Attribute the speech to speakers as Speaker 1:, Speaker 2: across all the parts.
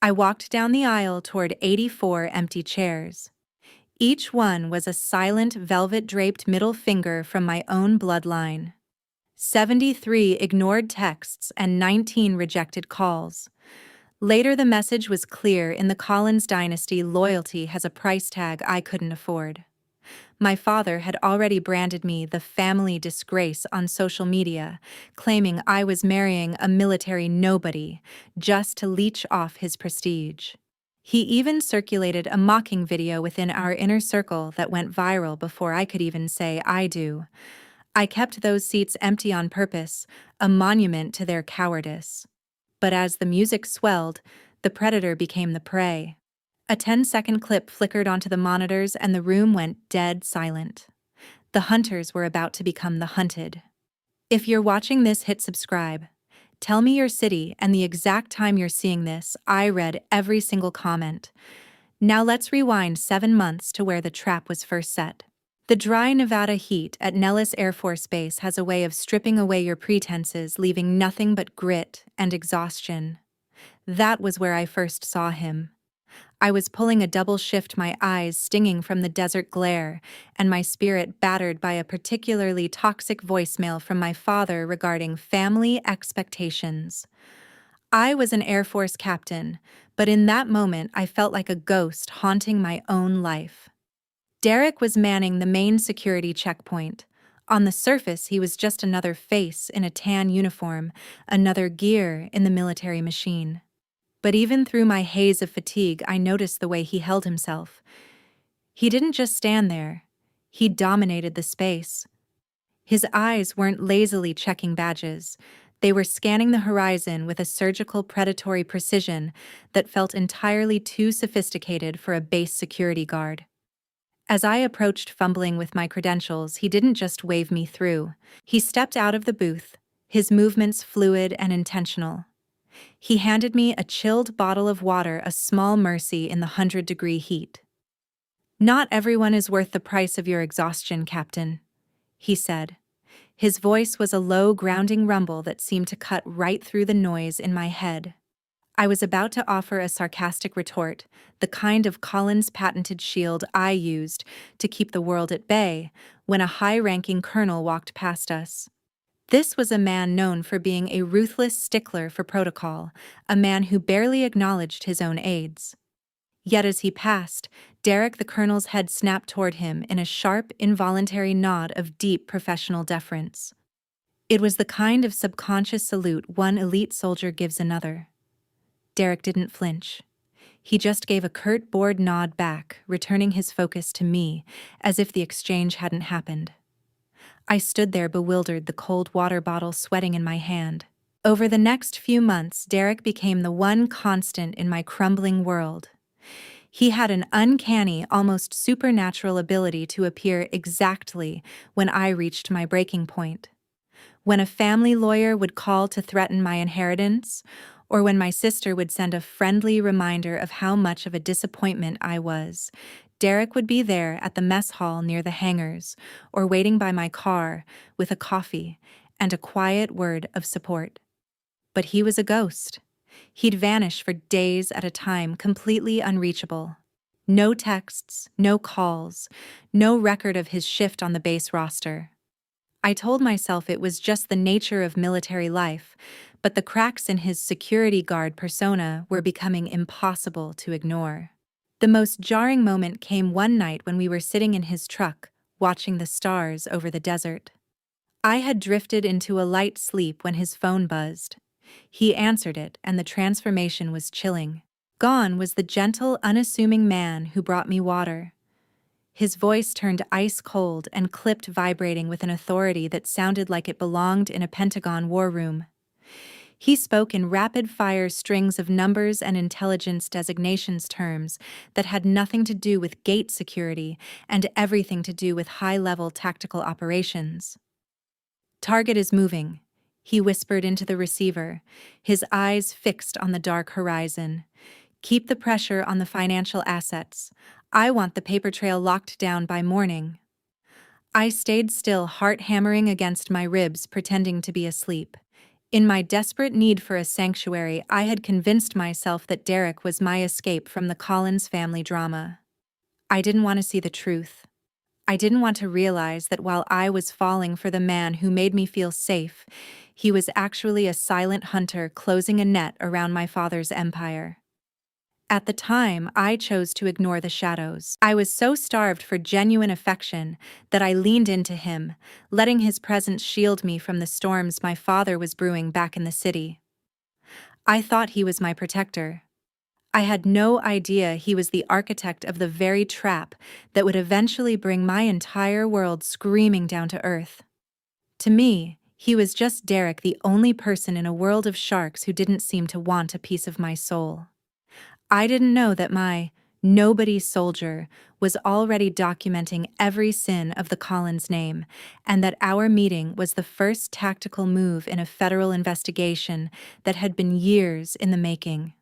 Speaker 1: I walked down the aisle toward 84 empty chairs. Each one was a silent, velvet-draped middle finger from my own bloodline. 73 ignored texts and 19 rejected calls. Later, the message was clear: in the Collins dynasty, loyalty has a price tag I couldn't afford. My father had already branded me the family disgrace on social media, claiming I was marrying a military nobody just to leech off his prestige. He even circulated a mocking video within our inner circle that went viral before I could even say I do. I kept those seats empty on purpose, a monument to their cowardice. But as the music swelled, the predator became the prey. A 10-second clip flickered onto the monitors and the room went dead silent. The hunters were about to become the hunted. If you're watching this, hit subscribe. Tell me your city and the exact time you're seeing this. I read every single comment. Now let's rewind 7 months to where the trap was first set. The dry Nevada heat at Nellis Air Force Base has a way of stripping away your pretenses, leaving nothing but grit and exhaustion. That was where I first saw him. I was pulling a double shift, my eyes stinging from the desert glare, and my spirit battered by a particularly toxic voicemail from my father regarding family expectations. I was an Air Force captain, but in that moment I felt like a ghost haunting my own life. Derek was manning the main security checkpoint. On the surface, he was just another face in a tan uniform, another gear in the military machine. But even through my haze of fatigue, I noticed the way he held himself. He didn't just stand there. He dominated the space. His eyes weren't lazily checking badges. They were scanning the horizon with a surgical, predatory precision that felt entirely too sophisticated for a base security guard. As I approached, fumbling with my credentials, he didn't just wave me through. He stepped out of the booth, his movements fluid and intentional. He handed me a chilled bottle of water, a small mercy in the 100-degree heat. "Not everyone is worth the price of your exhaustion, Captain," he said. His voice was a low, grounding rumble that seemed to cut right through the noise in my head. I was about to offer a sarcastic retort, the kind of Collins patented shield I used to keep the world at bay, when a high-ranking colonel walked past us. This was a man known for being a ruthless stickler for protocol, a man who barely acknowledged his own aides. Yet as he passed, Derek the colonel's head snapped toward him in a sharp, involuntary nod of deep professional deference. It was the kind of subconscious salute one elite soldier gives another. Derek didn't flinch. He just gave a curt, bored nod back, returning his focus to me, as if the exchange hadn't happened. I stood there bewildered, the cold water bottle sweating in my hand. Over the next few months, Derek became the one constant in my crumbling world. He had an uncanny, almost supernatural ability to appear exactly when I reached my breaking point. When a family lawyer would call to threaten my inheritance, or when my sister would send a friendly reminder of how much of a disappointment I was, Derek would be there at the mess hall near the hangars, or waiting by my car with a coffee and a quiet word of support. But he was a ghost. He'd vanish for days at a time, completely unreachable. No texts, no calls, no record of his shift on the base roster. I told myself it was just the nature of military life, but the cracks in his security guard persona were becoming impossible to ignore. The most jarring moment came one night when we were sitting in his truck, watching the stars over the desert. I had drifted into a light sleep when his phone buzzed. He answered it, and the transformation was chilling. Gone was the gentle, unassuming man who brought me water. His voice turned ice cold and clipped, vibrating with an authority that sounded like it belonged in a Pentagon war room. He spoke in rapid-fire strings of numbers and intelligence designations terms that had nothing to do with gate security and everything to do with high-level tactical operations. "Target is moving," he whispered into the receiver, his eyes fixed on the dark horizon. "Keep the pressure on the financial assets. I want the paper trail locked down by morning." I stayed still, heart hammering against my ribs, pretending to be asleep. In my desperate need for a sanctuary, I had convinced myself that Derek was my escape from the Collins family drama. I didn't want to see the truth. I didn't want to realize that while I was falling for the man who made me feel safe, he was actually a silent hunter closing a net around my father's empire. At the time, I chose to ignore the shadows. I was so starved for genuine affection that I leaned into him, letting his presence shield me from the storms my father was brewing back in the city. I thought he was my protector. I had no idea he was the architect of the very trap that would eventually bring my entire world screaming down to earth. To me, he was just Derek, the only person in a world of sharks who didn't seem to want a piece of my soul. I didn't know that my nobody soldier was already documenting every sin of the Collins name, and that our meeting was the first tactical move in a federal investigation that had been years in the making.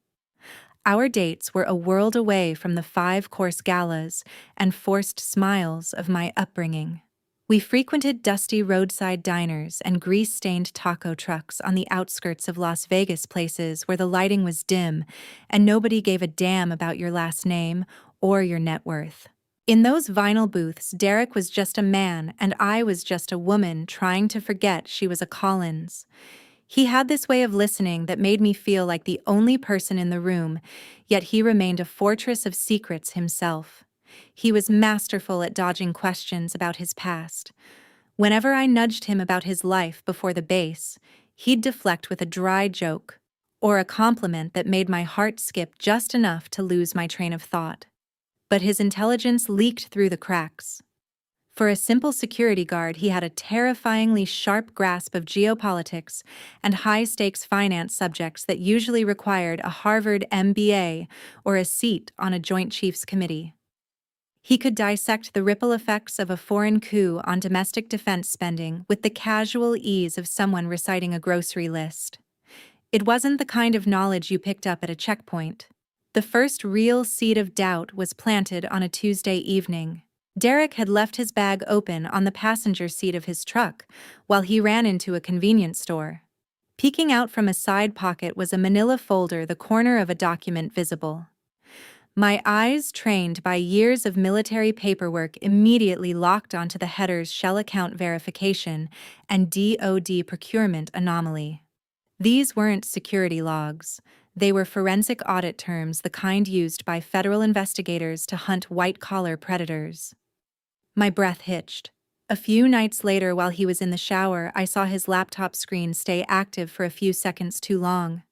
Speaker 1: Our dates were a world away from the five-course galas and forced smiles of my upbringing. We frequented dusty roadside diners and grease-stained taco trucks on the outskirts of Las Vegas, places where the lighting was dim and nobody gave a damn about your last name or your net worth. In those vinyl booths, Derek was just a man and I was just a woman trying to forget she was a Collins. He had this way of listening that made me feel like the only person in the room, yet he remained a fortress of secrets himself. He was masterful at dodging questions about his past. Whenever I nudged him about his life before the base, he'd deflect with a dry joke, or a compliment that made my heart skip just enough to lose my train of thought. But his intelligence leaked through the cracks. For a simple security guard, he had a terrifyingly sharp grasp of geopolitics and high-stakes finance subjects that usually required a Harvard MBA or a seat on a Joint Chiefs Committee. He could dissect the ripple effects of a foreign coup on domestic defense spending with the casual ease of someone reciting a grocery list. It wasn't the kind of knowledge you picked up at a checkpoint. The first real seed of doubt was planted on a Tuesday evening. Derek had left his bag open on the passenger seat of his truck while he ran into a convenience store. Peeking out from a side pocket was a manila folder, the corner of a document visible. My eyes, trained by years of military paperwork, immediately locked onto the headers Shell account verification and DoD procurement anomaly. These weren't security logs. They were forensic audit terms, the kind used by federal investigators to hunt white-collar predators. My breath hitched. A few nights later, while he was in the shower, I saw his laptop screen stay active for a few seconds too long.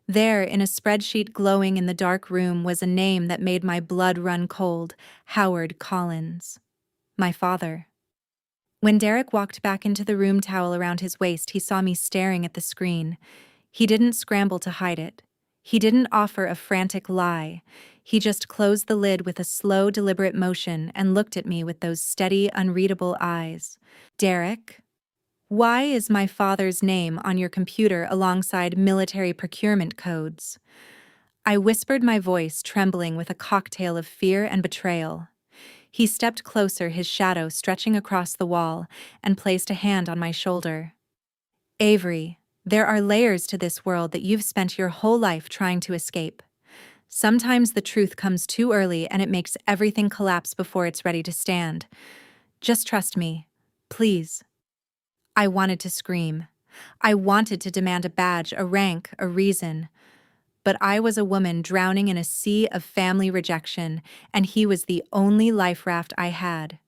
Speaker 1: There, in a spreadsheet glowing in the dark room, was a name that made my blood run cold: Howard Collins. My father. When Derek walked back into the room, towel around his waist, he saw me staring at the screen. He didn't scramble to hide it. He didn't offer a frantic lie. He just closed the lid with a slow, deliberate motion and looked at me with those steady, unreadable eyes. Derek? Why is my father's name on your computer alongside military procurement codes? I whispered, my voice trembling with a cocktail of fear and betrayal. He stepped closer, his shadow stretching across the wall, and placed a hand on my shoulder. Avery, there are layers to this world that you've spent your whole life trying to escape. Sometimes the truth comes too early and it makes everything collapse before it's ready to stand. Just trust me, please. I wanted to scream. I wanted to demand a badge, a rank, a reason. But I was a woman drowning in a sea of family rejection, and he was the only life raft I had.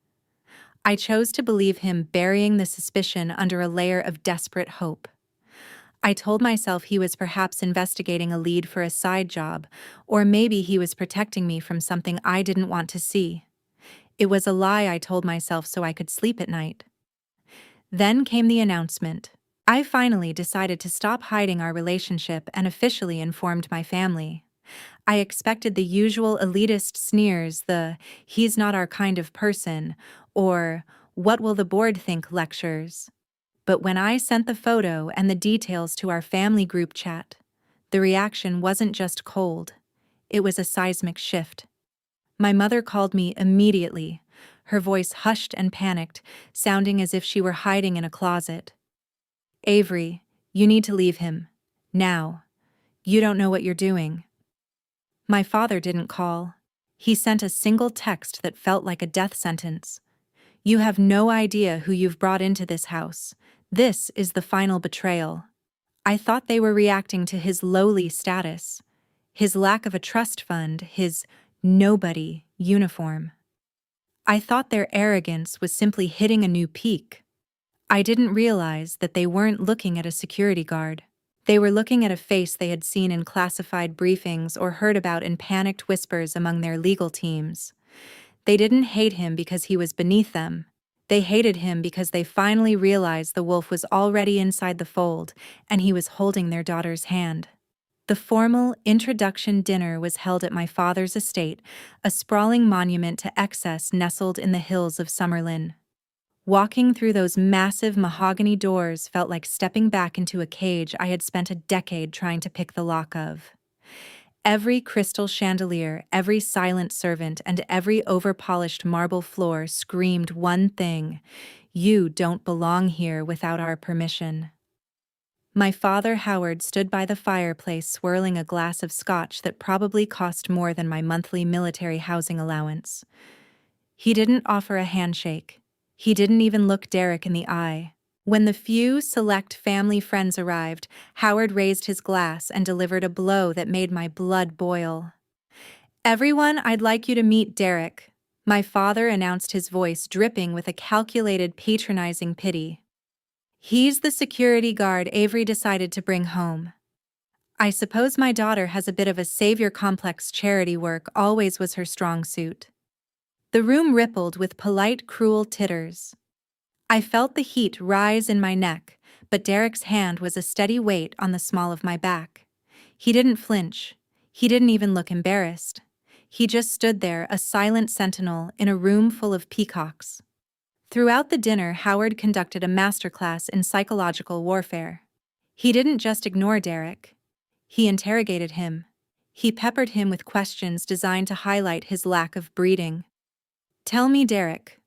Speaker 1: I chose to believe him, burying the suspicion under a layer of desperate hope. I told myself he was perhaps investigating a lead for a side job, or maybe he was protecting me from something I didn't want to see. It was a lie I told myself so I could sleep at night. Then came the announcement. I finally decided to stop hiding our relationship and officially informed my family. I expected the usual elitist sneers, the "he's not our kind of person," or "what will the board think" lectures. But when I sent the photo and the details to our family group chat, the reaction wasn't just cold. It was a seismic shift. My mother called me immediately, her voice hushed and panicked, sounding as if she were hiding in a closet. "Avery, You need to leave him. Now. You don't know what you're doing. My father didn't call. He sent a single text that felt like a death sentence. You have no idea who you've brought into this house. This is the final betrayal. I thought they were reacting to his lowly status, his lack of a trust fund, his nobody uniform. I thought their arrogance was simply hitting a new peak. I didn't realize that they weren't looking at a security guard. They were looking at a face they had seen in classified briefings or heard about in panicked whispers among their legal teams. They didn't hate him because he was beneath them. They hated him because they finally realized the wolf was already inside the fold and he was holding their daughter's hand. The formal introduction dinner was held at my father's estate, a sprawling monument to excess nestled in the hills of Summerlin. Walking through those massive mahogany doors felt like stepping back into a cage I had spent a decade trying to pick the lock of. Every crystal chandelier, every silent servant, and every over-polished marble floor screamed one thing: you don't belong here without our permission. My father, Howard, stood by the fireplace swirling a glass of scotch that probably cost more than my monthly military housing allowance. He didn't offer a handshake. He didn't even look Derek in the eye. When the few select family friends arrived, Howard raised his glass and delivered a blow that made my blood boil. "Everyone, I'd like you to meet Derek," my father announced, his voice dripping with a calculated, patronizing pity. "He's the security guard Avery decided to bring home. I suppose my daughter has a bit of a savior complex. Charity work always was her strong suit." The room rippled with polite, cruel titters. I felt the heat rise in my neck, but Derek's hand was a steady weight on the small of my back. He didn't flinch. He didn't even look embarrassed. He just stood there, a silent sentinel in a room full of peacocks. Throughout the dinner, Howard conducted a masterclass in psychological warfare. He didn't just ignore Derek. He interrogated him. He peppered him with questions designed to highlight his lack of breeding. "Tell me, Derek,"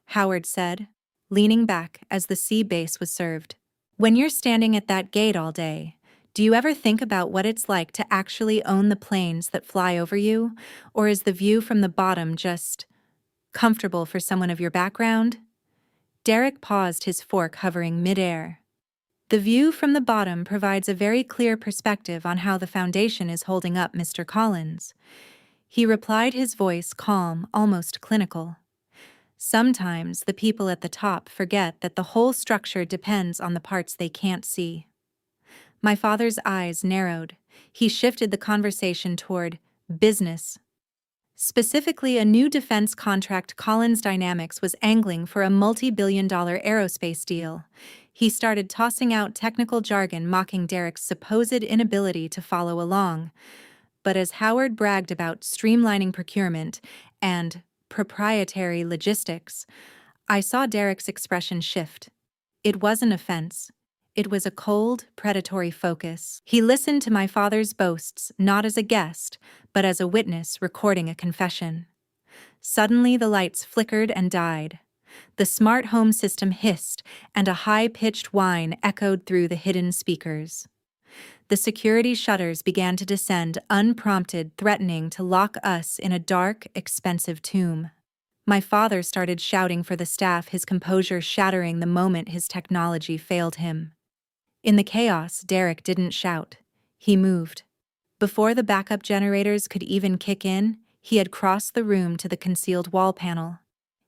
Speaker 1: Howard said, leaning back as the sea base was served. "When you're standing at that gate all day, do you ever think about what it's like to actually own the planes that fly over you? Or is the view from the bottom just comfortable for someone of your background?" Derek paused, his fork hovering midair. "The view from the bottom provides a very clear perspective on how the foundation is holding up, Mr. Collins," he replied, his voice calm, almost clinical. "Sometimes the people at the top forget that the whole structure depends on the parts they can't see." My father's eyes narrowed. He shifted the conversation toward business. Specifically, a new defense contract. Collins Dynamics was angling for a multi-billion-dollar aerospace deal. He started tossing out technical jargon, mocking Derek's supposed inability to follow along. But as Howard bragged about streamlining procurement and proprietary logistics, I saw Derek's expression shift. It wasn't offense. It was a cold, predatory focus. He listened to my father's boasts, not as a guest, but as a witness recording a confession. Suddenly, the lights flickered and died. The smart home system hissed, and a high-pitched whine echoed through the hidden speakers. The security shutters began to descend, unprompted, threatening to lock us in a dark, expensive tomb. My father started shouting for the staff, his composure shattering the moment his technology failed him. In the chaos, Derek didn't shout. He moved. Before the backup generators could even kick in, he had crossed the room to the concealed wall panel.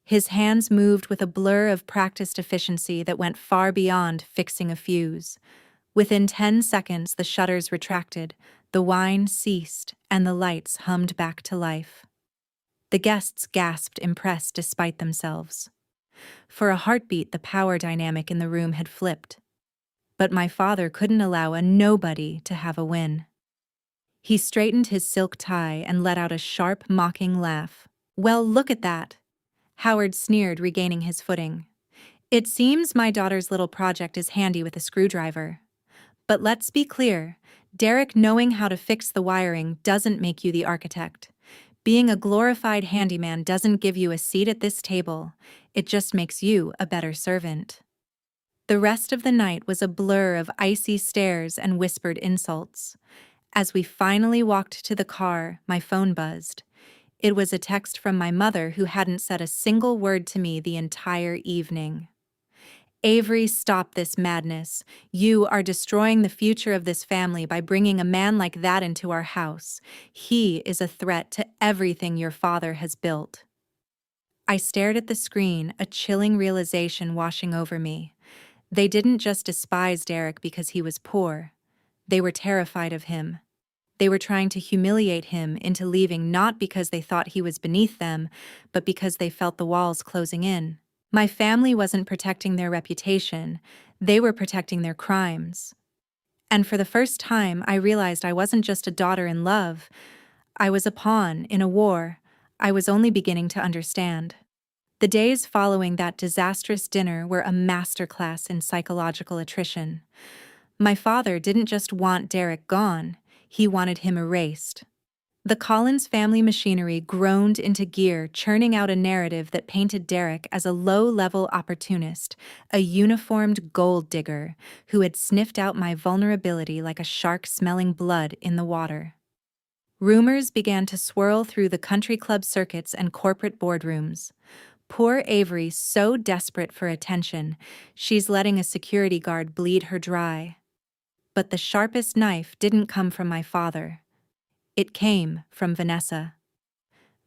Speaker 1: His hands moved with a blur of practiced efficiency that went far beyond fixing a fuse. Within 10 seconds, the shutters retracted, the whine ceased, and the lights hummed back to life. The guests gasped, impressed despite themselves. For a heartbeat, the power dynamic in the room had flipped. But my father couldn't allow a nobody to have a win. He straightened his silk tie and let out a sharp, mocking laugh. "Well, look at that," Howard sneered, regaining his footing. "It seems my daughter's little project is handy with a screwdriver. But let's be clear, Derek, knowing how to fix the wiring doesn't make you the architect. Being a glorified handyman doesn't give you a seat at this table. It just makes you a better servant." The rest of the night was a blur of icy stares and whispered insults. As we finally walked to the car, my phone buzzed. It was a text from my mother, who hadn't said a single word to me the entire evening. "Avery, stop this madness. You are destroying the future of this family by bringing a man like that into our house. He is a threat to everything your father has built." I stared at the screen, a chilling realization washing over me. They didn't just despise Derek because he was poor. They were terrified of him. They were trying to humiliate him into leaving, not because they thought he was beneath them, but because they felt the walls closing in. My family wasn't protecting their reputation, they were protecting their crimes. And for the first time, I realized I wasn't just a daughter in love. I was a pawn in a war I was only beginning to understand. The days following that disastrous dinner were a masterclass in psychological attrition. My father didn't just want Derek gone, he wanted him erased. The Collins family machinery groaned into gear, churning out a narrative that painted Derek as a low-level opportunist, a uniformed gold digger who had sniffed out my vulnerability like a shark smelling blood in the water. Rumors began to swirl through the country club circuits and corporate boardrooms. Poor Avery, so desperate for attention, she's letting a security guard bleed her dry. But the sharpest knife didn't come from my father. It came from Vanessa.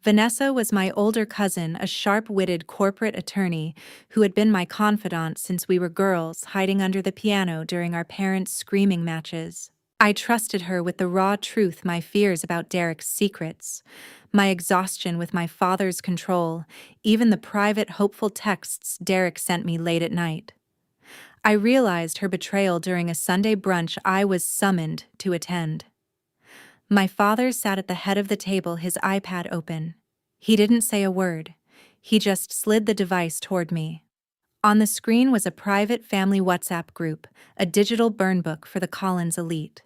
Speaker 1: Vanessa was my older cousin, a sharp-witted corporate attorney who had been my confidant since we were girls, hiding under the piano during our parents' screaming matches. I trusted her with the raw truth, my fears about Derek's secrets, my exhaustion with my father's control, even the private, hopeful texts Derek sent me late at night. I realized her betrayal during a Sunday brunch I was summoned to attend. My father sat at the head of the table, his iPad open. He didn't say a word. He just slid the device toward me. On the screen was a private family WhatsApp group, a digital burn book for the Collins elite.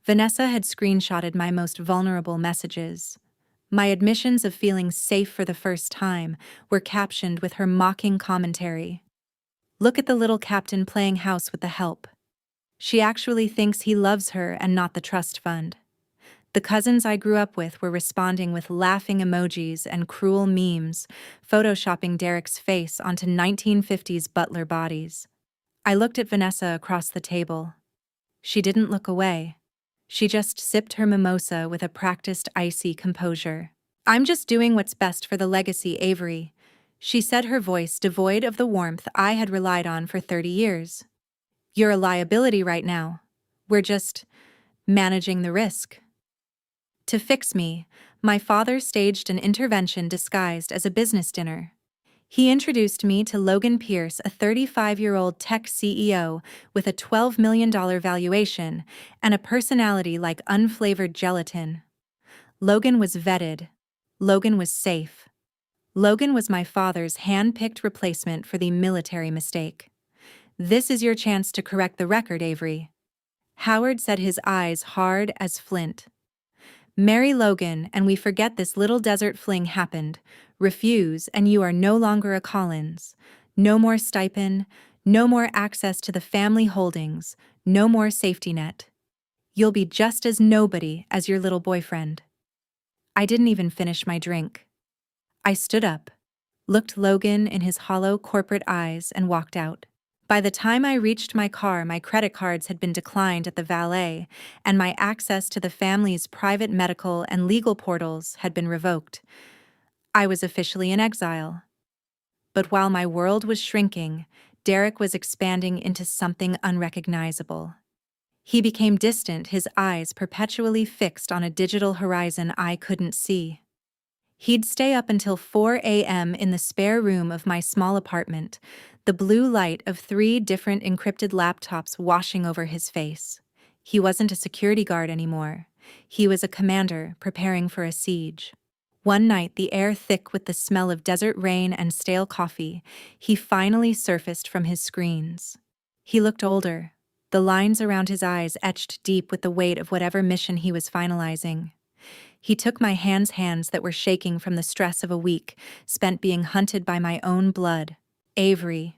Speaker 1: Vanessa had screenshotted my most vulnerable messages. My admissions of feeling safe for the first time were captioned with her mocking commentary. "Look at the little captain playing house with the help. She actually thinks he loves her and not the trust fund." The cousins I grew up with were responding with laughing emojis and cruel memes, photoshopping Derek's face onto 1950s butler bodies. I looked at Vanessa across the table. She didn't look away. She just sipped her mimosa with a practiced icy composure. "I'm just doing what's best for the legacy, Avery," she said, her voice devoid of the warmth I had relied on for 30 years. "You're a liability right now. We're just managing the risk." To fix me, my father staged an intervention disguised as a business dinner. He introduced me to Logan Pierce, a 35-year-old tech CEO with a $12 million valuation and a personality like unflavored gelatin. Logan was vetted. Logan was safe. Logan was my father's hand-picked replacement for the military mistake. "This is your chance to correct the record, Avery." Howard said, his eyes hard as flint. "Marry Logan and we forget this little desert fling happened. Refuse and you are no longer a Collins. No more stipend, no more access to the family holdings, no more safety net. You'll be just as nobody as your little boyfriend." I didn't even finish my drink. I stood up, looked Logan in his hollow corporate eyes, and walked out. By the time I reached my car, my credit cards had been declined at the valet, and my access to the family's private medical and legal portals had been revoked. I was officially in exile. But while my world was shrinking, Derek was expanding into something unrecognizable. He became distant, his eyes perpetually fixed on a digital horizon I couldn't see. He'd stay up until 4 a.m. in the spare room of my small apartment, the blue light of 3 different encrypted laptops washing over his face. He wasn't a security guard anymore. He was a commander preparing for a siege. One night, the air thick with the smell of desert rain and stale coffee, he finally surfaced from his screens. He looked older, the lines around his eyes etched deep with the weight of whatever mission he was finalizing. He took my hands that were shaking from the stress of a week spent being hunted by my own blood. "Avery,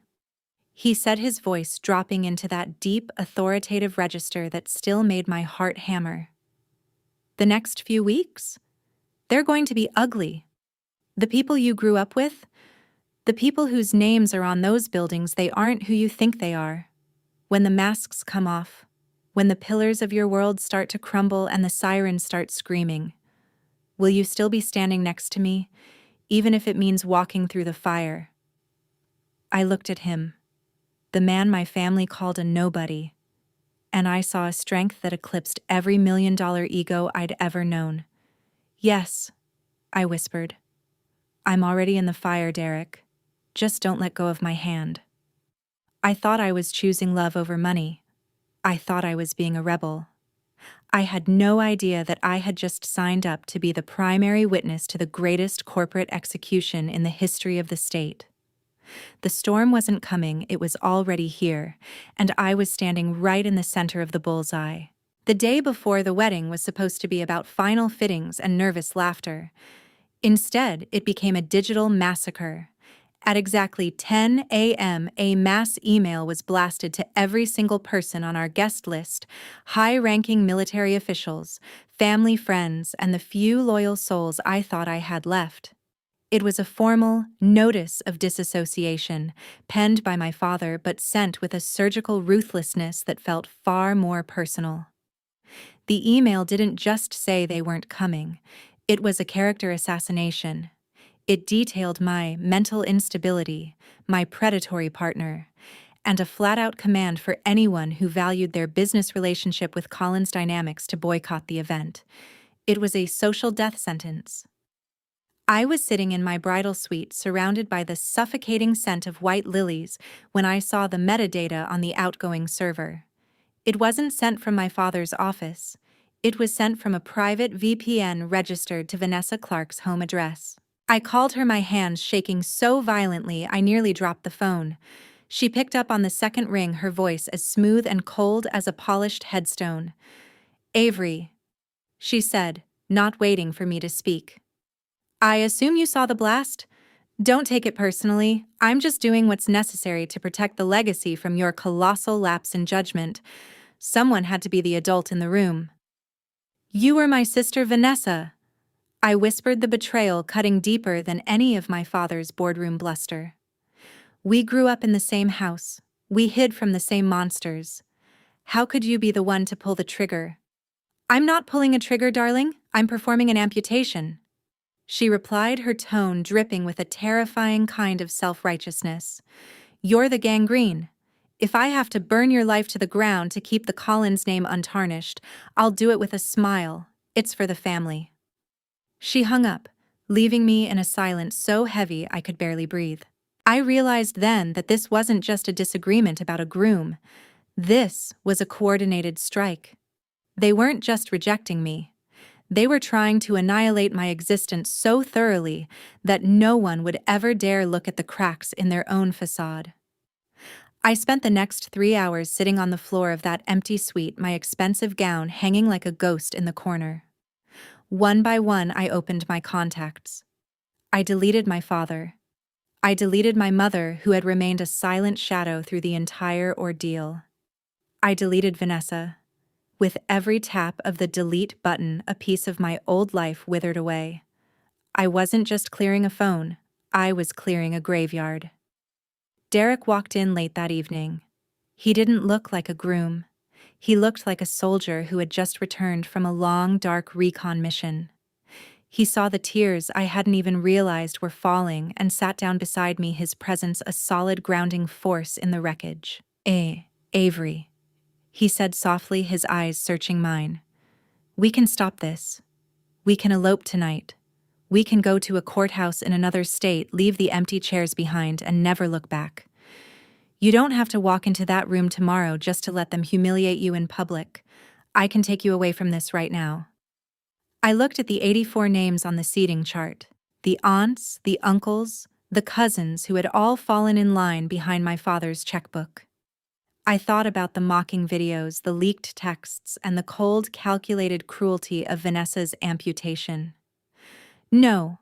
Speaker 1: he said, his voice dropping into that deep, authoritative register that still made my heart hammer. The next few weeks? They're going to be ugly. The people you grew up with, the people whose names are on those buildings, they aren't who you think they are. When the masks come off, when the pillars of your world start to crumble and the sirens start screaming, will you still be standing next to me, even if it means walking through the fire? I looked at him, the man my family called a nobody, and I saw a strength that eclipsed every $1,000,000 ego I'd ever known. Yes, I whispered. I'm already in the fire, Derek. Just don't let go of my hand. I thought I was choosing love over money. I thought I was being a rebel. I had no idea that I had just signed up to be the primary witness to the greatest corporate execution in the history of the state. The storm wasn't coming, it was already here, and I was standing right in the center of the bullseye. The day before the wedding was supposed to be about final fittings and nervous laughter. Instead, it became a digital massacre. At exactly 10 a.m., a mass email was blasted to every single person on our guest list, high-ranking military officials, family friends, and the few loyal souls I thought I had left. It was a formal notice of disassociation, penned by my father but sent with a surgical ruthlessness that felt far more personal. The email didn't just say they weren't coming. It was a character assassination. It detailed my mental instability, my predatory partner, and a flat-out command for anyone who valued their business relationship with Collins Dynamics to boycott the event. It was a social death sentence. I was sitting in my bridal suite surrounded by the suffocating scent of white lilies when I saw the metadata on the outgoing server. It wasn't sent from my father's office. It was sent from a private VPN registered to Vanessa Clark's home address. I called her, my hands shaking so violently I nearly dropped the phone. She picked up on the second ring, her voice as smooth and cold as a polished headstone. "Avery," she said, not waiting for me to speak. "I assume you saw the blast? Don't take it personally. I'm just doing what's necessary to protect the legacy from your colossal lapse in judgment. Someone had to be the adult in the room." "You were my sister Vanessa," I whispered, the betrayal cutting deeper than any of my father's boardroom bluster. "We grew up in the same house. We hid from the same monsters. How could you be the one to pull the trigger?" "I'm not pulling a trigger, darling. I'm performing an amputation," she replied, her tone dripping with a terrifying kind of self-righteousness. "You're the gangrene. If I have to burn your life to the ground to keep the Collins name untarnished, I'll do it with a smile. It's for the family." She hung up, leaving me in a silence so heavy I could barely breathe. I realized then that this wasn't just a disagreement about a groom. This was a coordinated strike. They weren't just rejecting me. They were trying to annihilate my existence so thoroughly that no one would ever dare look at the cracks in their own facade. I spent the next 3 hours sitting on the floor of that empty suite, my expensive gown hanging like a ghost in the corner. One by one, I opened my contacts. I deleted my father. I deleted my mother, who had remained a silent shadow through the entire ordeal. I deleted Vanessa. With every tap of the delete button, a piece of my old life withered away. I wasn't just clearing a phone, I was clearing a graveyard. Derek walked in late that evening. He didn't look like a groom. He looked like a soldier who had just returned from a long, dark recon mission. He saw the tears I hadn't even realized were falling and sat down beside me, his presence a solid grounding force in the wreckage. Avery," he said softly, his eyes searching mine. "We can stop this. We can elope tonight. We can go to a courthouse in another state, leave the empty chairs behind, and never look back. You don't have to walk into that room tomorrow just to let them humiliate you in public. I can take you away from this right now." I looked at the 84 names on the seating chart. The aunts, the uncles, the cousins who had all fallen in line behind my father's checkbook. I thought about the mocking videos, the leaked texts, and the cold, calculated cruelty of Vanessa's amputation. "No,"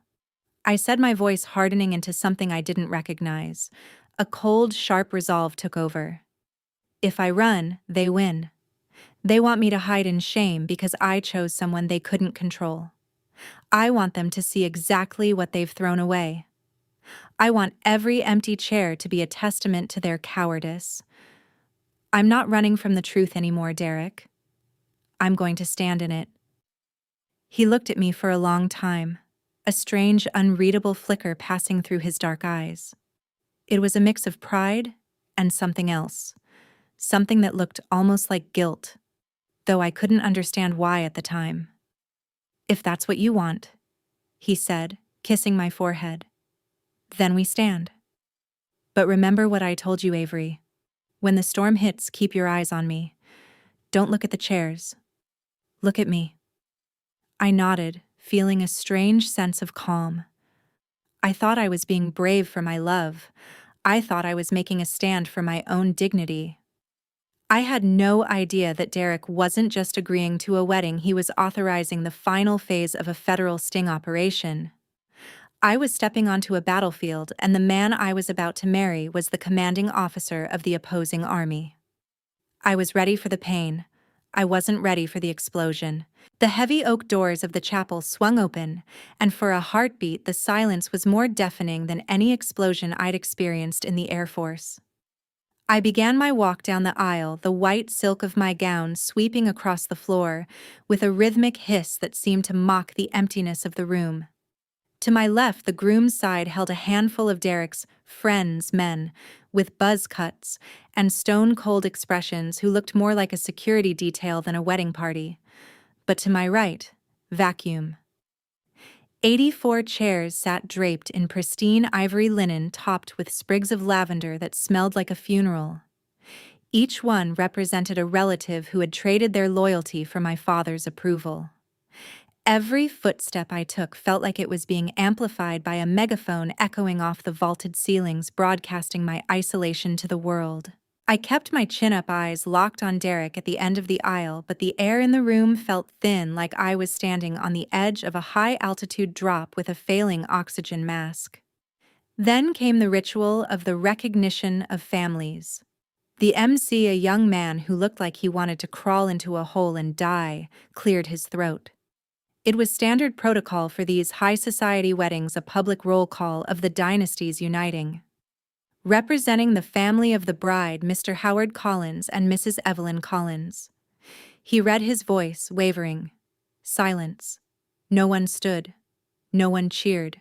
Speaker 1: I said, my voice hardening into something I didn't recognize. A cold, sharp resolve took over. If I run, they win. They want me to hide in shame because I chose someone they couldn't control. I want them to see exactly what they've thrown away. I want every empty chair to be a testament to their cowardice. I'm not running from the truth anymore, Derek. I'm going to stand in it. He looked at me for a long time, a strange, unreadable flicker passing through his dark eyes. It was a mix of pride and something else, something that looked almost like guilt, though I couldn't understand why at the time. If that's what you want, he said, kissing my forehead, then we stand. But remember what I told you, Avery. When the storm hits, keep your eyes on me. Don't look at the chairs. Look at me. I nodded, feeling a strange sense of calm. I thought I was being brave for my love. I thought I was making a stand for my own dignity. I had no idea that Derek wasn't just agreeing to a wedding, he was authorizing the final phase of a federal sting operation. I was stepping onto a battlefield, and the man I was about to marry was the commanding officer of the opposing army. I was ready for the pain. I wasn't ready for the explosion. The heavy oak doors of the chapel swung open, and for a heartbeat the silence was more deafening than any explosion I'd experienced in the Air Force. I began my walk down the aisle, the white silk of my gown sweeping across the floor, with a rhythmic hiss that seemed to mock the emptiness of the room. To my left, the groom's side held a handful of Derek's friends, men, with buzz cuts and stone-cold expressions who looked more like a security detail than a wedding party. But to my right, vacuum. 84 chairs sat draped in pristine ivory linen topped with sprigs of lavender that smelled like a funeral. Each one represented a relative who had traded their loyalty for my father's approval. Every footstep I took felt like it was being amplified by a megaphone echoing off the vaulted ceilings, broadcasting my isolation to the world. I kept my chin-up eyes locked on Derek at the end of the aisle, but the air in the room felt thin, like I was standing on the edge of a high-altitude drop with a failing oxygen mask. Then came the ritual of the recognition of families. The MC, a young man who looked like he wanted to crawl into a hole and die, cleared his throat. It was standard protocol for these high society weddings, a public roll call of the dynasties uniting. Representing the family of the bride, Mr. Howard Collins and Mrs. Evelyn Collins. He read his voice, wavering. Silence. No one stood. No one cheered.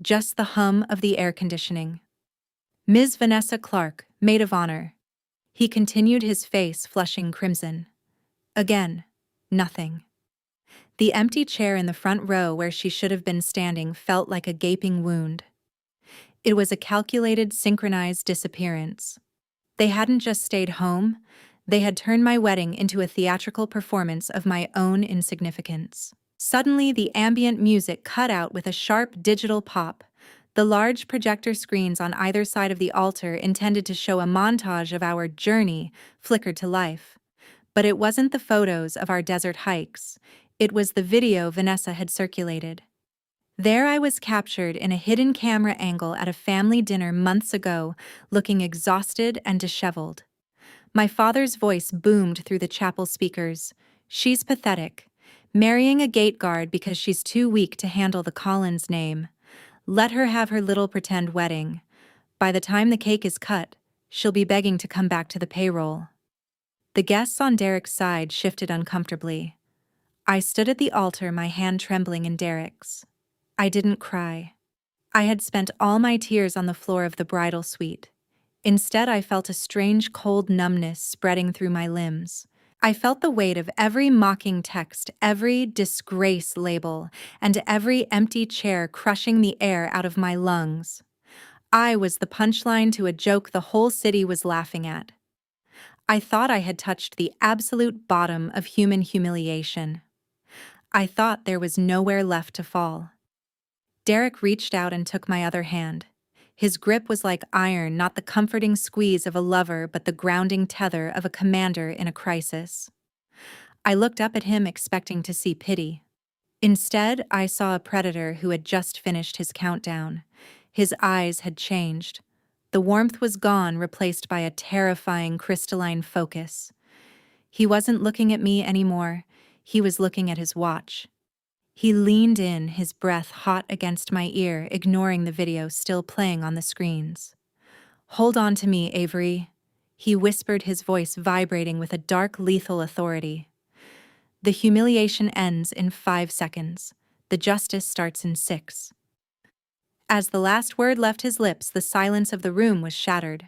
Speaker 1: Just the hum of the air conditioning. Ms. Vanessa Clark, maid of honor. He continued, his face flushing crimson. Again, nothing. The empty chair in the front row where she should have been standing felt like a gaping wound. It was a calculated, synchronized disappearance. They hadn't just stayed home, they had turned my wedding into a theatrical performance of my own insignificance. Suddenly, the ambient music cut out with a sharp digital pop. The large projector screens on either side of the altar, intended to show a montage of our journey, flickered to life. But it wasn't the photos of our desert hikes. It was the video Vanessa had circulated. There I was, captured in a hidden camera angle at a family dinner months ago, looking exhausted and disheveled. My father's voice boomed through the chapel speakers. She's pathetic. Marrying a gate guard because she's too weak to handle the Collins name. Let her have her little pretend wedding. By the time the cake is cut, she'll be begging to come back to the payroll. The guests on Derek's side shifted uncomfortably. I stood at the altar, my hand trembling in Derek's. I didn't cry. I had spent all my tears on the floor of the bridal suite. Instead, I felt a strange cold numbness spreading through my limbs. I felt the weight of every mocking text, every disgrace label, and every empty chair crushing the air out of my lungs. I was the punchline to a joke the whole city was laughing at. I thought I had touched the absolute bottom of human humiliation. I thought there was nowhere left to fall. Derek reached out and took my other hand. His grip was like iron, not the comforting squeeze of a lover, but the grounding tether of a commander in a crisis. I looked up at him, expecting to see pity. Instead, I saw a predator who had just finished his countdown. His eyes had changed. The warmth was gone, replaced by a terrifying crystalline focus. He wasn't looking at me anymore. He was looking at his watch. He leaned in, his breath hot against my ear, ignoring the video still playing on the screens. "Hold on to me, Avery," he whispered, his voice vibrating with a dark, lethal authority. "The humiliation ends in 5 seconds. The justice starts in 6. As the last word left his lips, the silence of the room was shattered.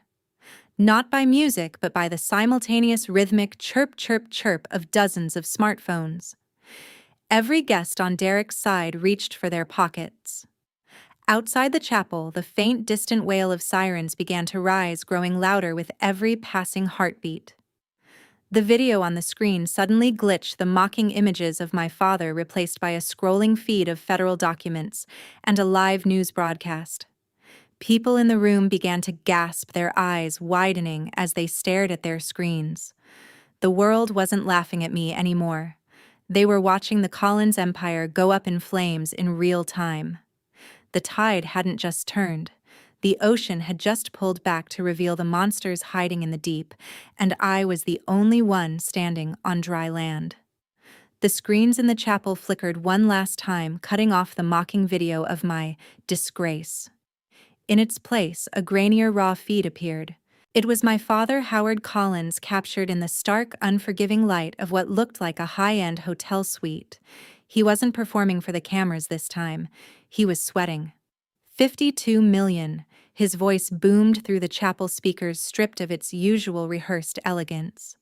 Speaker 1: Not by music, but by the simultaneous rhythmic chirp, chirp, chirp of dozens of smartphones. Every guest on Derek's side reached for their pockets. Outside the chapel, the faint, distant wail of sirens began to rise, growing louder with every passing heartbeat. The video on the screen suddenly glitched, the mocking images of my father replaced by a scrolling feed of federal documents and a live news broadcast. People in the room began to gasp, their eyes widening as they stared at their screens. The world wasn't laughing at me anymore. They were watching the Collins empire go up in flames in real time. The tide hadn't just turned. The ocean had just pulled back to reveal the monsters hiding in the deep, and I was the only one standing on dry land. The screens in the chapel flickered one last time, cutting off the mocking video of my disgrace. In its place, a grainier raw feed appeared. It was my father, Howard Collins, captured in the stark, unforgiving light of what looked like a high-end hotel suite. He wasn't performing for the cameras this time. He was sweating. 52 million. His voice boomed through the chapel speakers, stripped of its usual rehearsed elegance.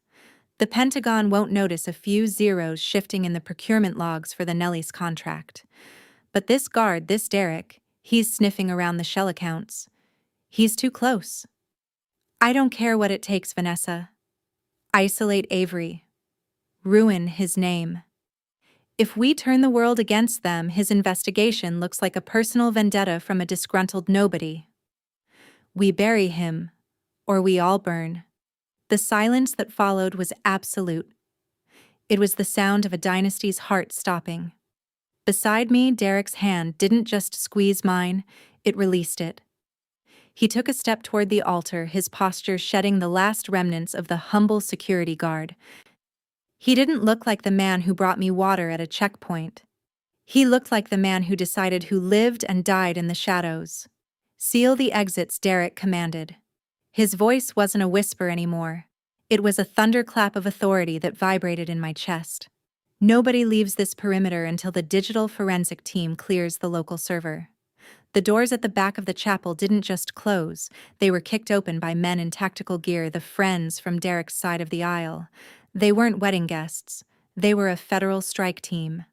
Speaker 1: The Pentagon won't notice a few zeros shifting in the procurement logs for the Nelly's contract. But this guard, this Derek, he's sniffing around the shell accounts. He's too close. I don't care what it takes, Vanessa. Isolate Avery. Ruin his name. If we turn the world against them, his investigation looks like a personal vendetta from a disgruntled nobody. We bury him, or we all burn. The silence that followed was absolute. It was the sound of a dynasty's heart stopping. Beside me, Derek's hand didn't just squeeze mine, it released it. He took a step toward the altar, his posture shedding the last remnants of the humble security guard. He didn't look like the man who brought me water at a checkpoint. He looked like the man who decided who lived and died in the shadows. "Seal the exits," Derek commanded. His voice wasn't a whisper anymore. It was a thunderclap of authority that vibrated in my chest. Nobody leaves this perimeter until the digital forensic team clears the local server. The doors at the back of the chapel didn't just close, they were kicked open by men in tactical gear, the friends from Derek's side of the aisle. They weren't wedding guests. They were a federal strike team.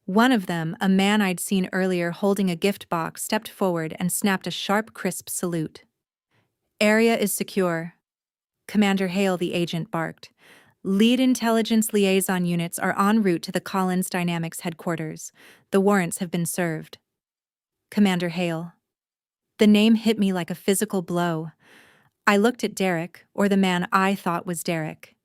Speaker 1: One of them, a man I'd seen earlier holding a gift box, stepped forward and snapped a sharp, crisp salute. "Area is secure." Commander Hale, the agent, barked. "Lead intelligence liaison units are en route to the Collins Dynamics headquarters. The warrants have been served." Commander Hale. The name hit me like a physical blow. I looked at Derek, or the man I thought was Derek.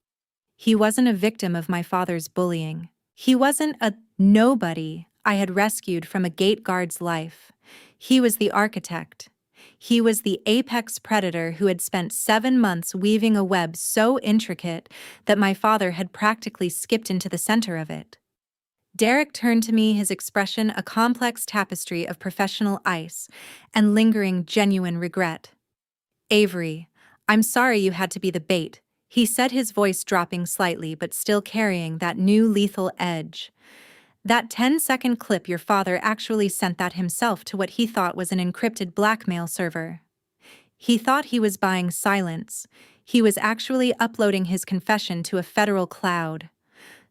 Speaker 1: He wasn't a victim of my father's bullying. He wasn't a nobody I had rescued from a gate guard's life. He was the architect. He was the apex predator who had spent 7 months weaving a web so intricate that my father had practically skipped into the center of it. Derek turned to me, his expression a complex tapestry of professional ice and lingering, genuine regret. "Avery, I'm sorry you had to be the bait," he said, his voice dropping slightly but still carrying that new lethal edge. "That 10-second clip, your father actually sent that himself to what he thought was an encrypted blackmail server. He thought he was buying silence. He was actually uploading his confession to a federal cloud."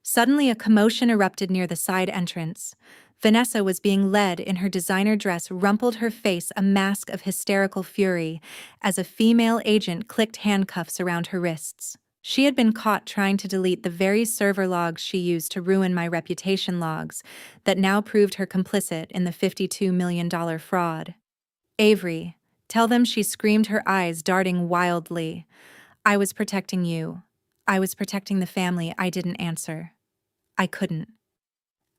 Speaker 1: Suddenly, a commotion erupted near the side entrance. Vanessa was being led in her designer dress, rumpled, her face a mask of hysterical fury, as a female agent clicked handcuffs around her wrists. She had been caught trying to delete the very server logs she used to ruin my reputation, logs that now proved her complicit in the $52 million fraud. "Avery, tell them," she screamed, her eyes darting wildly. "I was protecting you. I was protecting the family." I didn't answer. I couldn't.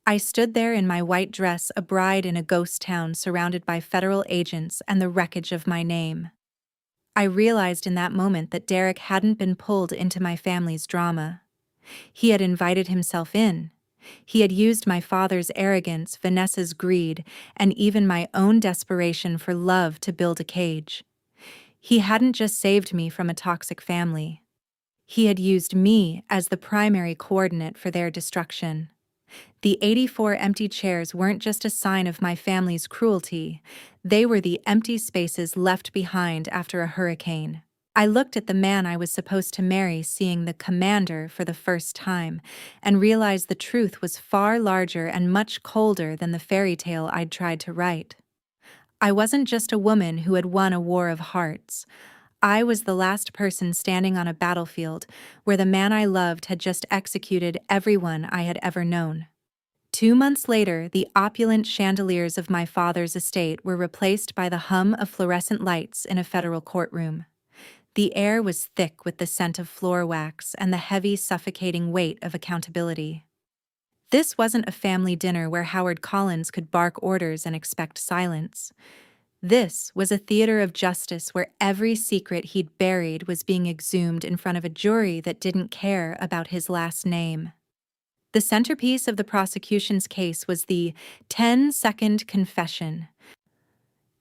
Speaker 1: I stood there in my white dress, a bride in a ghost town, surrounded by federal agents and the wreckage of my name. I realized in that moment that Derek hadn't been pulled into my family's drama. He had invited himself in. He had used my father's arrogance, Vanessa's greed, and even my own desperation for love to build a cage. He hadn't just saved me from a toxic family. He had used me as the primary coordinate for their destruction. The 84 empty chairs weren't just a sign of my family's cruelty, they were the empty spaces left behind after a hurricane. I looked at the man I was supposed to marry, seeing the commander for the first time, and realized the truth was far larger and much colder than the fairy tale I'd tried to write. I wasn't just a woman who had won a war of hearts. I was the last person standing on a battlefield where the man I loved had just executed everyone I had ever known. 2 months later, the opulent chandeliers of my father's estate were replaced by the hum of fluorescent lights in a federal courtroom. The air was thick with the scent of floor wax and the heavy, suffocating weight of accountability. This wasn't a family dinner where Howard Collins could bark orders and expect silence. This was a theater of justice where every secret he'd buried was being exhumed in front of a jury that didn't care about his last name. The centerpiece of the prosecution's case was the 10-second confession.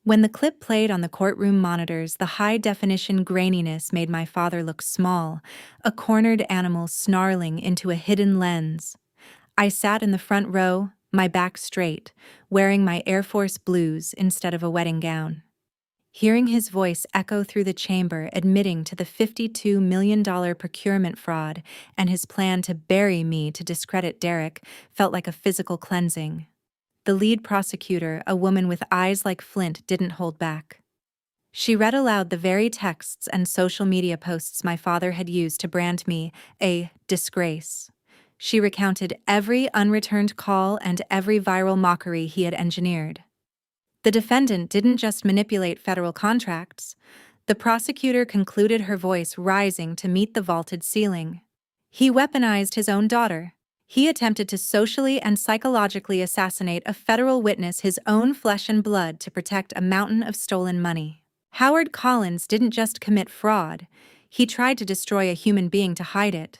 Speaker 1: When the clip played on the courtroom monitors, the high-definition graininess made my father look small, a cornered animal snarling into a hidden lens. I sat in the front row, my back straight, wearing my Air Force blues instead of a wedding gown. Hearing his voice echo through the chamber admitting to the $52 million procurement fraud and his plan to bury me to discredit Derek felt like a physical cleansing. The lead prosecutor, a woman with eyes like flint, didn't hold back. She read aloud the very texts and social media posts my father had used to brand me a disgrace. She recounted every unreturned call and every viral mockery he had engineered. The defendant didn't just manipulate federal contracts. The prosecutor concluded, her voice rising to meet the vaulted ceiling. He weaponized his own daughter. He attempted to socially and psychologically assassinate a federal witness, his own flesh and blood, to protect a mountain of stolen money. Howard Collins didn't just commit fraud, he tried to destroy a human being to hide it.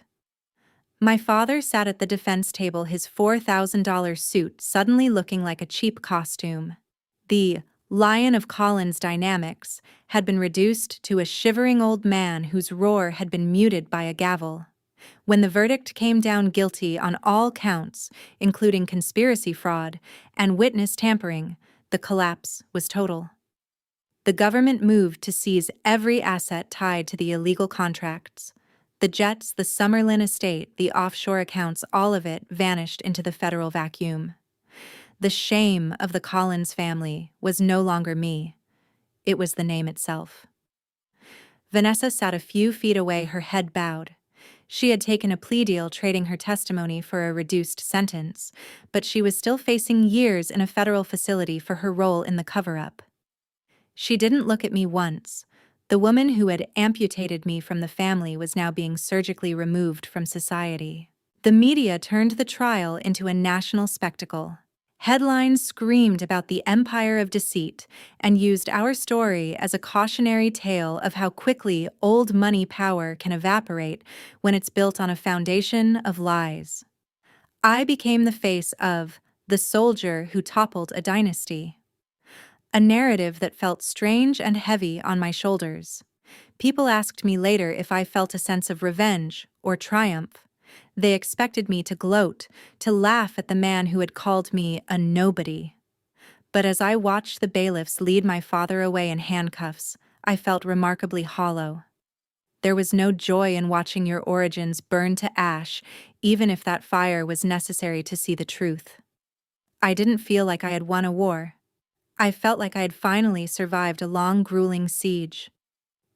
Speaker 1: My father sat at the defense table, his $4,000 suit suddenly looking like a cheap costume. The Lion of Collins dynamics had been reduced to a shivering old man whose roar had been muted by a gavel. When the verdict came down guilty on all counts, including conspiracy fraud and witness tampering, the collapse was total. The government moved to seize every asset tied to the illegal contracts. The jets, the Summerlin estate, the offshore accounts, all of it vanished into the federal vacuum. The shame of the Collins family was no longer me. It was the name itself. Vanessa sat a few feet away, her head bowed. She had taken a plea deal, trading her testimony for a reduced sentence, but she was still facing years in a federal facility for her role in the cover-up. She didn't look at me once. The woman who had amputated me from the family was now being surgically removed from society. The media turned the trial into a national spectacle. Headlines screamed about the empire of deceit and used our story as a cautionary tale of how quickly old money power can evaporate when it's built on a foundation of lies. I became the face of the soldier who toppled a dynasty. A narrative that felt strange and heavy on my shoulders. People asked me later if I felt a sense of revenge or triumph. They expected me to gloat, to laugh at the man who had called me a nobody. But as I watched the bailiffs lead my father away in handcuffs, I felt remarkably hollow. There was no joy in watching your origins burn to ash, even if that fire was necessary to see the truth. I didn't feel like I had won a war. I felt like I had finally survived a long, grueling siege.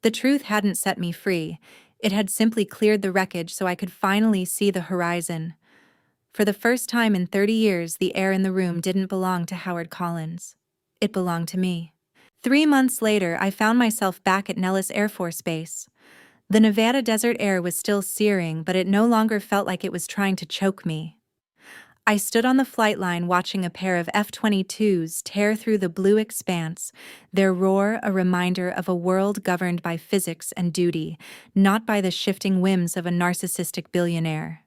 Speaker 1: The truth hadn't set me free. It had simply cleared the wreckage so I could finally see the horizon. For the first time in 30 years, the air in the room didn't belong to Howard Collins. It belonged to me. 3 months later, I found myself back at Nellis Air Force Base. The Nevada desert air was still searing, but it no longer felt like it was trying to choke me. I stood on the flight line watching a pair of F-22s tear through the blue expanse, their roar a reminder of a world governed by physics and duty, not by the shifting whims of a narcissistic billionaire.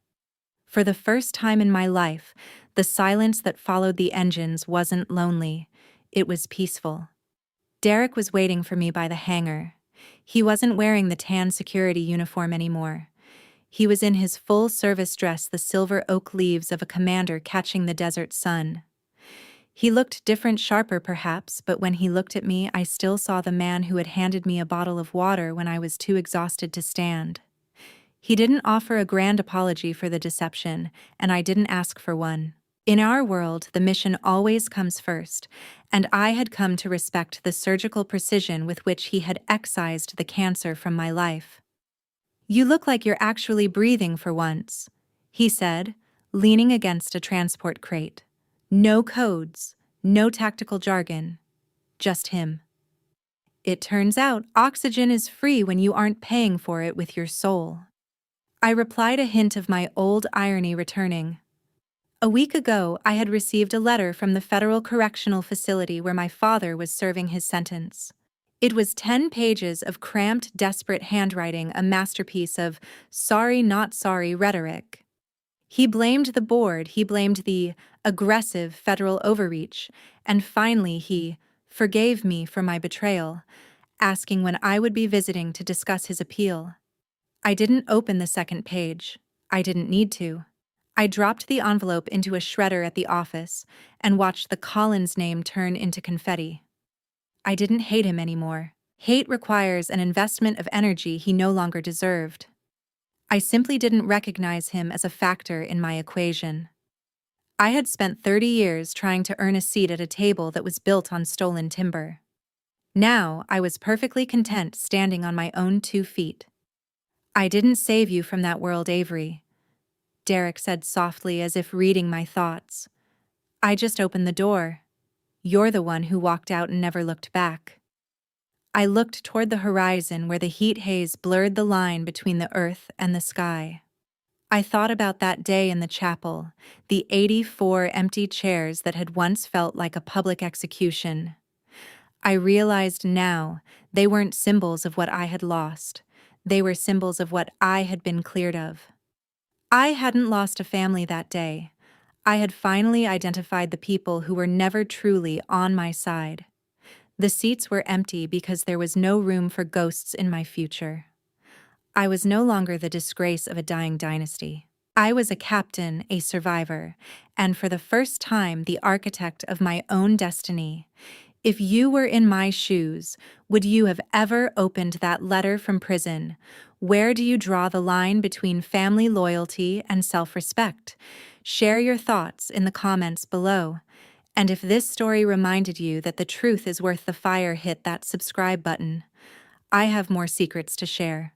Speaker 1: For the first time in my life, the silence that followed the engines wasn't lonely, it was peaceful. Derek was waiting for me by the hangar. He wasn't wearing the tan security uniform anymore. He was in his full-service dress, the silver oak leaves of a commander catching the desert sun. He looked different, sharper perhaps, but when he looked at me, I still saw the man who had handed me a bottle of water when I was too exhausted to stand. He didn't offer a grand apology for the deception, and I didn't ask for one. In our world, the mission always comes first, and I had come to respect the surgical precision with which he had excised the cancer from my life. "You look like you're actually breathing for once," he said, leaning against a transport crate. No codes, no tactical jargon, just him. "It turns out oxygen is free when you aren't paying for it with your soul." I replied, a hint of my old irony returning. A week ago, I had received a letter from the federal correctional facility where my father was serving his sentence. It was 10 pages of cramped, desperate handwriting, a masterpiece of sorry, not sorry rhetoric. He blamed the board, he blamed the aggressive federal overreach, and finally he forgave me for my betrayal, asking when I would be visiting to discuss his appeal. I didn't open the second page. I didn't need to. I dropped the envelope into a shredder at the office and watched the Collins name turn into confetti. I didn't hate him anymore. Hate requires an investment of energy he no longer deserved. I simply didn't recognize him as a factor in my equation. I had spent 30 years trying to earn a seat at a table that was built on stolen timber. Now I was perfectly content standing on my own 2 feet. "I didn't save you from that world, Avery," Derek said softly, as if reading my thoughts. "I just opened the door. You're the one who walked out and never looked back." I looked toward the horizon where the heat haze blurred the line between the earth and the sky. I thought about that day in the chapel, the 84 empty chairs that had once felt like a public execution. I realized now they weren't symbols of what I had lost. They were symbols of what I had been cleared of. I hadn't lost a family that day. I had finally identified the people who were never truly on my side. The seats were empty because there was no room for ghosts in my future. I was no longer the disgrace of a dying dynasty. I was a captain, a survivor, and for the first time the architect of my own destiny. If you were in my shoes, would you have ever opened that letter from prison? Where do you draw the line between family loyalty and self-respect? Share your thoughts in the comments below. And if this story reminded you that the truth is worth the fire, hit that subscribe button. I have more secrets to share.